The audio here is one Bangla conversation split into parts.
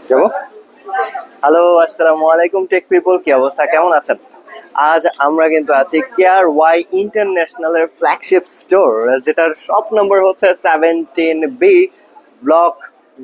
যাবো। হ্যালো, আসসালামু আলাইকুম টেক পিপল, কি অবস্থা, কেমন আছেন? আজ আমরা কিন্তু আছি কেয়ার ওয়াই ইন্টারন্যাশনালের ফ্ল্যাগশিপ স্টোর, যেটার শপ নম্বর হচ্ছে 17B, ব্লক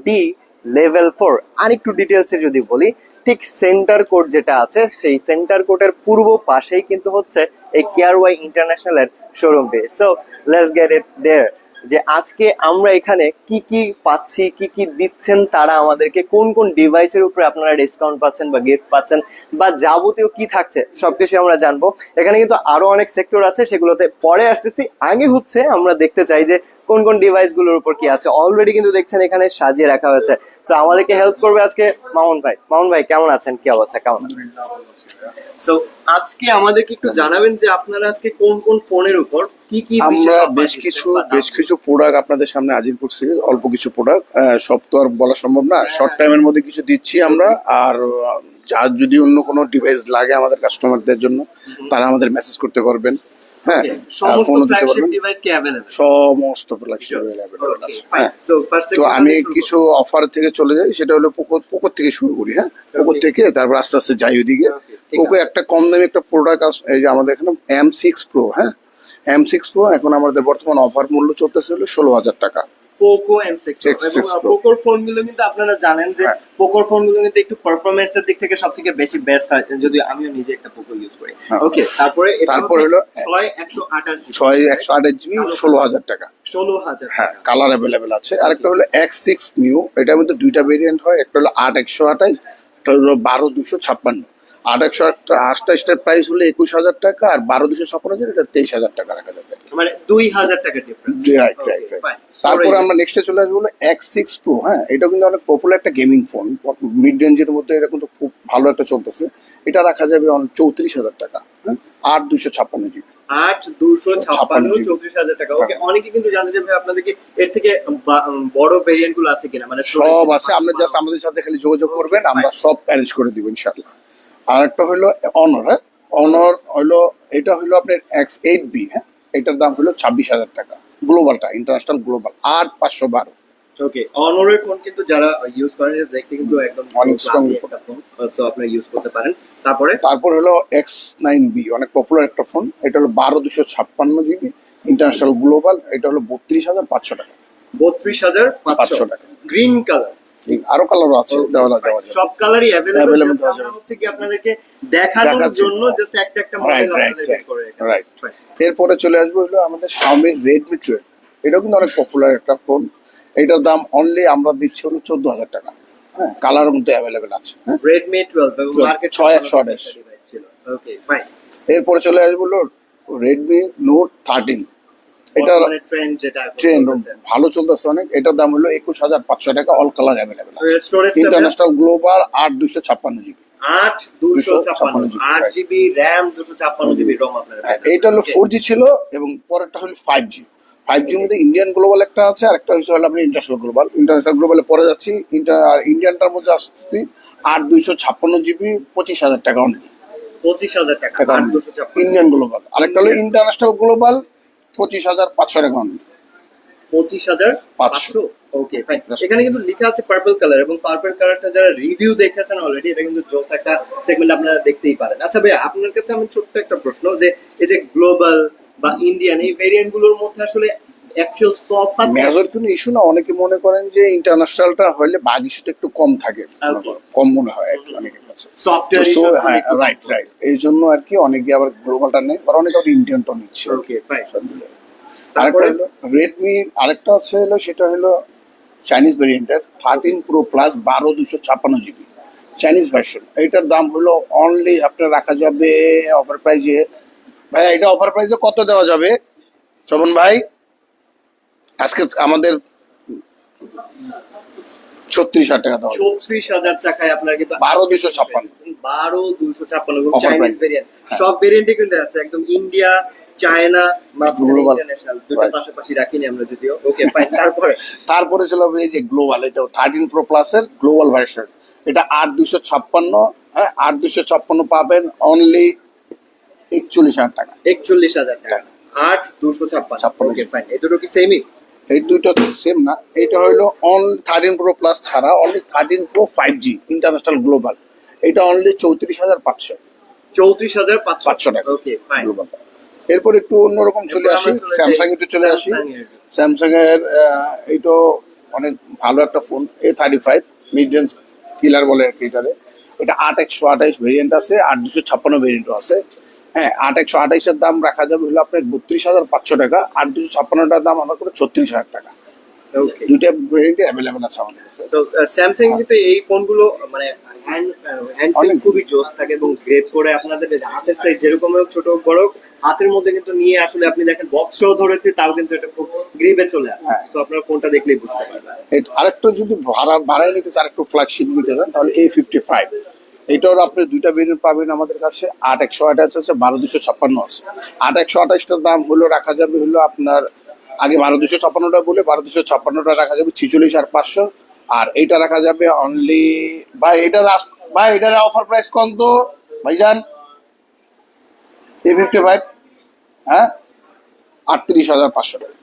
ডি, লেভেল 4। আর একটু ডিটেলসে যদি বলি, ঠিক সেন্টার কোড যেটা আছে সেই সেন্টার কোডের পূর্ব পাশেই কিন্তু হচ্ছে এই কেয়ার ওয়াই ইন্টারন্যাশনালের শোরুমটি। So let's get it there. যে আজকে আমরা এখানে কি কি পাচ্ছি, কি কি দিচ্ছেন তারা আমাদেরকে, কোন কোন ডিভাইসের উপরে আপনারা ডিসকাউন্ট পাচ্ছেন বা গিফট পাচ্ছেন বা যাবতীয় কি থাকছে সবকিছু আমরা জানবো। এখানে কিন্তু আরো অনেক সেক্টর আছে, সেগুলোতে পরে আসতেছি। আগে হচ্ছে আমরা দেখতে চাই যে কোন কোন ডিভাইস গুলোর উপর কি আছে। অলরেডি কিন্তু দেখছেন এখানে সাজিয়ে রাখা হয়েছে। তো আমাদেরকে হেল্প করবে আজকে মামুন ভাই। মামুন ভাই কেমন আছেন, কি অবস্থা, কেমন আছেন? সো আজকে আমাদেরকে একটু জানাবেন যে আপনারা আজকে কোন কোন ফোনের উপর কি কি আমরা বেশ কিছু প্রোডাক্ট আপনাদের সামনে হাজির করছি। অল্প কিছু প্রোডাক্ট, সব তো আর বলা সম্ভব না। শর্ট টাইমের মধ্যে কিছু দিচ্ছি আমরা। আর যার যদি অন্য কোনো ডিভাইস লাগে আমাদের কাস্টমারদের জন্য, তারা আমাদের মেসেজ করতে পারবেন। হ্যাঁ, সমস্ত ফ্ল্যাগশিপ ডিভাইস কি अवेलेबल? সমস্ত ফ্ল্যাগশিপ अवेलेबल আছে। হ্যাঁ, তো আমি কিছু অফার থেকে চলে যাই, সেটা হলো পোকো থেকে শুরু করি। হ্যাঁ, পোকো থেকে তারপর আস্তে আস্তে যাই ওইদিকে। পোকো একটা কম দামি একটা প্রোডাক্ট আছে, এই যে আমাদের এখানে M6 Pro। হ্যাঁ, M6 Pro এখন আমাদের বর্তমান অফার মূল্য চলতেছে হলো 16,000 টাকা। পোকো M6 এবং পোকোর ফোনগুলো কিন্তু আপনারা জানেন যে পোকোর ফোনগুলো কিন্তু একটু পারফরম্যান্সের দিক থেকে সবথেকে বেশি বেস্ট হয়, যদি আমিও নিজে একটা পোকো ইউজ করি। ওকে, তারপরে হলো 6128 জিবি 16,000 টাকা। 16,000। হ্যাঁ, কালার অ্যাভেলেবেল আছে। আরেকটা হলো X6 নিউ, এটার মধ্যে দুইটা ভেরিয়েন্ট হয়। একটা হলো 8128, একটা হলো 12256। 8128টার প্রাইস হলো 21,000 টাকা, আর 12256 এটা 23,000 টাকা রাখা যাবে, মানে 2000 টাকা ডিফারেন্স। রাইট। তারপরে আমরা নেক্সটে চলে আসবো হলো X6 Pro। হ্যাঁ, এটা কিন্তু অনেক পপুলার একটা গেমিং ফোন, মিড রেঞ্জের মধ্যে এটা কিন্তু খুব ভালো একটা চলতেছে। এটা রাখা যাবে 34,000 টাকা। হ্যাঁ, 8 256 জিবি। 8 256 34,000 টাকা। ওকে, অনেকে কিন্তু জানতে চায় ভাই আপনাদেরকে এর থেকে বড় ভেরিয়েন্ট গুলো আছে কিনা, মানে সব আছে। আপনি জাস্ট আমাদের সাথে খালি যোগাযোগ করবেন, আমরা সব অ্যারেঞ্জ করে দিব ইনশাআল্লাহ। আর একটা হলো অনর। হ্যাঁ, অনর হলো, এটা হলো আপনার X8B। হ্যাঁ, এটার দাম হলো 26,000 টাকা। গ্লোবালটা, ইন্টারন্যাশনাল গ্লোবাল 8512। ওকে, অনরের ফোন কিন্তু যারা ইউজ করেন দেখতে কিন্তু একদম অনেক স্ট্রং একটা ফোন, সো আপনারা ইউজ করতে পারেন। তারপর হলো X9B, অনেক পপুলার একটা ফোন। এটা হলো 12256 জিবি, ইন্টারন্যাশনাল গ্লোবাল। এটা হলো 32,500 টাকা। 32,500 টাকা। গ্রিন কালার, আরো কালারও আছে, দেওয়া যাবে। সব কালারই अवेलेबल হচ্ছে কি আপনাদেরকে দেখানোর জন্য জাস্ট একটা একটা মডেল আপনাদের বের করে রাইট। এরপরে চলে আসবো হলো আমাদের Xiaomi Redmi 12। এটাও কিন্তু অনেক পপুলার একটা ফোন। এটার দাম অনলি আমরা দিচ্ছি হলো 14,000 টাকা। হ্যাঁ, কালারের মধ্যে अवेलेबल আছে। হ্যাঁ, Redmi 12 মার্কেট 6128 ডিভাইস ছিল। ওকে, ফাইন। এরপরে চলে আসবো হলো Redmi Note 13। এটা ট্রেন্ড যেটা ভালো চলতেছে অনেক। এটার দাম হলো 21,500 টাকা। অল কালার अवेलेबल আছে। Storage international global 8 256 GB. 8 GB RAM, 256 GB ROM আপনারা। এইটা হলো 4G ছিল, এবং পরেরটা হলো 5G। 5G এর মধ্যে ইন্ডিয়ান গ্লোবাল একটা আছে, আর একটা হলো আপনি ইন্টারন্যাশনাল গ্লোবাল। ইন্টারন্যাশনাল গ্লোবালে পরে যাচ্ছি, আর ইন্ডিয়ানটার মধ্যে আসছি 8 256 জিবি 25,000 টাকা অনলি। 25,000 টাকা 8 ইন্ডিয়ান গ্লোবাল। আরেকটা হলো ইন্টারন্যাশনাল গ্লোবাল 25,500 টাকা অনলি। 25,500। ওকে, ফাইন। এখানে কিন্তু লেখা আছে পার্পল কালার, এবং পার্পল কালারটা যারা রিভিউ দেখেছেন অলরেডি, এটা কিন্তু জোস একটা সেগমেন্ট, আপনারা দেখতেই পারেন। আচ্ছা ভাই, আপনার কাছে আমি ছোট্ট একটা প্রশ্ন, যে এই যে গ্লোবাল বা ইন্ডিয়ান এই ভেরিয়েন্ট গুলোর মধ্যে আসলে অ্যাকচুয়াল তফাৎ মেজর কোনো ইস্যু না। অনেকে মনে করেন যে ইন্টারন্যাশনালটা হলে বাগ ইস্যুটা একটু কম থাকে, কম মনে হয় আর কি অনেকের কাছে। Software issue. হ্যাঁ, রাইট। এই জন্য আর কি অনেকে আবার গ্লোবালটা নেয়, আর অনেকে আবার ইন্ডিয়ানটা নিচ্ছে। ওকে, ফাইন। আরেকটা হলো রেডমি, আরেকটা আছে হলো, সেটা হলো চাইনিজ ভেরিয়েন্টের 13 Pro Plus 12256 GB Chinese version. এটার দাম হলো অনলি আপনার রাখা যাবে অফার প্রাইজে। ভাই, এটা অফার প্রাইজে কত দেওয়া যাবে শোভন ভাই? আজকে আমাদের 36,000 টাকা দেওয়া। 36,000 টাকায় আপনার কিন্তু 12256 চাইনিজ ভেরিয়েন্ট। সব ভেরিয়েন্টে কিন্তু আছে, একদম ইন্ডিয়া, চায়না, ইন্টারন্যাশনাল দুটো পাশাপাশি রাখিনি আমরা যদিও। ওকে, ফাইন। তারপরে চলে এই যে গ্লোবাল, এটা 13 Pro Plus এর গ্লোবাল ভার্সন। এটা 8 256। হ্যাঁ, 8 256 পাবেন অনলি 41,000 টাকা। 41,000 টাকা 8 256। ওকে, ফাইন। এই দুটো কি সেমই? এই দুইটা সেম না, এটা হলো অন 13 Pro Plus ছাড়া only 13 Pro 5G international global, এটা অনলি 34,500 34,500 টাকা ওকে ফাইন। গ্লোবাল। এরপর একটু অন্যরকম চলে আসি, আমরা চলে যাই স্যামসাং একটু চলে আসি। স্যামসাং এর এইটা অনেক ভালো একটা ফোন, A35 মিড রেঞ্জ কিলার বলে আর কি এটারে। এটা 8/128 ভেরিয়েন্ট আছে, 8/256 ভেরিয়েন্টও আছে। হ্যাঁ, 8/128 এর দাম রাখা যাবে হলো আপনার 32,500 টাকা, 8/256টার দাম আমরা করে 36,000 টাকা। ওকে। দুইটা ভেরিয়েন্টে অ্যাভেলেবেল আছে আমাদের কাছে। সো স্যামসাং কিন্তু এই ফোনগুলো মানে হ্যান্ড অনেক খুবই জোস থাকে এবং গ্রেড করে আপনাদের হাতের সাইজ যেরকম হোক ছোট হোক বড় হোক, হাতের মধ্যে কিন্তু নিয়ে আসলে আপনি দেখেন বক্স সহ ধরেছে তাও কিন্তু এটা খুব গ্রিপে চলে আসে। হ্যাঁ। তো আপনার ফোনটা দেখলেই বুঝতে পারবেন। আরেকটু যদি ভাড়ায় নিতে চান, আরেকটু ফ্ল্যাগশিপ নিতে চান, তাহলে A55, এটার আপনি দুইটা ভেরিয়েন্ট পাবেন আমাদের কাছে। 8/128 আছে, 12/256 আছে। 8/128টার দাম হলো রাখা যাবে হলো আপনার, আগে 12/256টা বলে 12/256টা রাখা যাবে 46,500, আর এইটা রাখা যাবে অনলি ভাই এটার অফার প্রাইস কত ভাইজান? A55, হ্যাঁ, 38,500 টাকা।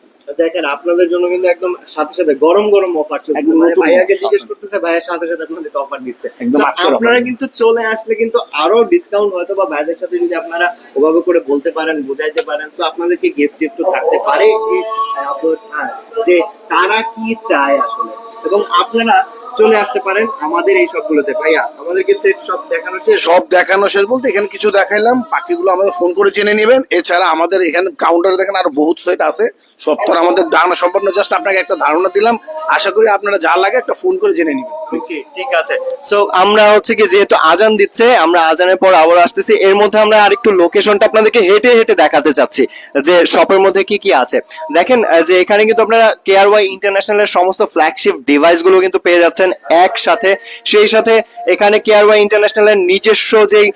দেখেন আপনাদের জন্য কিন্তু একদম সাথে সাথে গরম গরম অফার চলছে। একদম মানে নতুন ভাইয়াকে offer। জিজ্ঞেস করতেছে, ভাইয়ের সাথে সাথে আপনাদের অফার দিচ্ছে। একদম So, আজকের offer। আপনারা কিন্তু চলে আসলে কিন্তু আরো ডিসকাউন্ট হয়তো বা ভাইদের সাথে যদি আপনারা ওভাবে করে বলতে পারেন, বুঝাইতে পারেন, তো আপনাদেরকে গিফট টিফট থাকতে পারে যে তারা কি চায় আসলে। এবং আপনারা চলে আসতে পারেন আমাদের এই সবগুলোতে। ভাইয়া আমাদেরকে সেট সব দেখানো শেষ? সব দেখানো শেষ বলতে এখানে কিছু দেখাইলাম, বাকিগুলো আমাদের ফোন করে জেনে নেবেন। এছাড়া আমাদের এখানে কাউন্টারে দেখেন আরো বহুত সেট আছে, সব তো আর আমাদের ধারণা সম্পন্ন, জাস্ট আপনাকে একটা ধারণা দিলাম। আশা করি আপনারা যা লাগে একটা ফোন করে জেনে নেবেন। ওকে ঠিক আছে। সো আমরা হচ্ছে কি যেহেতু আজান দিচ্ছে, আমরা আজানের পর আবার আসতেছি। এর মধ্যে আমরা আরেকটু লোকেশনটা আপনাদেরকে হেঁটে হেঁটে দেখাতে চাচ্ছি যে শপের মধ্যে কি কি আছে। দেখেন যে এখানে কিন্তু আপনারা কেআরওয়াই ইন্টারন্যাশনালের সমস্ত ফ্ল্যাগশিপ ডিভাইস গুলো কিন্তু পেয়ে যাচ্ছেন একসাথে। সেই সাথে এখানে কেআরওয়াই ইন্টারন্যাশনালের নিজস্ব যেই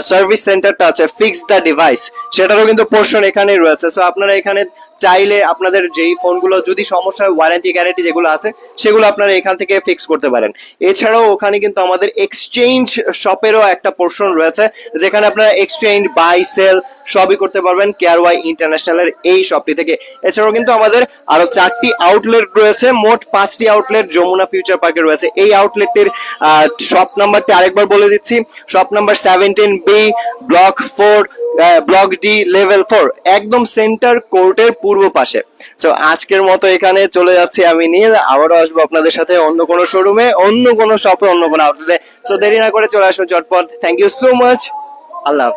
সার্ভিস সেন্টারটা আছে ফিক্স দ্য ডিভাইস, সেটারও কিন্তু পোর্শন এখানেই রয়েছে। সো আপনারা এখানে চাইলে আপনাদের যেই ফোনগুলো যদি সমস্যা হয়, ওয়ারেন্টি গ্যারান্টি যেগুলো আছে সেগুলো আপনারা এখান থেকে ফিক্স করতে পারেন। এছাড়াও ওখানে কিন্তু আমাদের এক্সচেঞ্জ শপেরও একটা পোর্শন রয়েছে, যেখানে আপনারা এক্সচেঞ্জ বাই সেল সবই করতে পারবেন কেআরওয়াই ইন্টারন্যাশনালের এই শপটি থেকে। এছাড়াও কিন্তু আমাদের আরো 4টি আউটলেট রয়েছে, মোট 5টি আউটলেট যমুনা ফিউচার পার্কে রয়েছে। এই আউটলেটটির শপ নাম্বারটি আরেকবার বলে দিচ্ছি, shop number 17B, block 4, block D, level 4, একদম সেন্টার কোর্টের পূর্ব পাশে। সো আজকের মতো এখানে চলে যাচ্ছি আমি নীল, আবারও আসবো আপনাদের সাথে অন্য কোনো শোরুমে, অন্য কোনো শপে, অন্য কোনো আউটলেটে। সো দেরি না করে চলে আসো ঝটপট। থ্যাংক ইউ সো মাচ, আল্লাহ হাফেজ।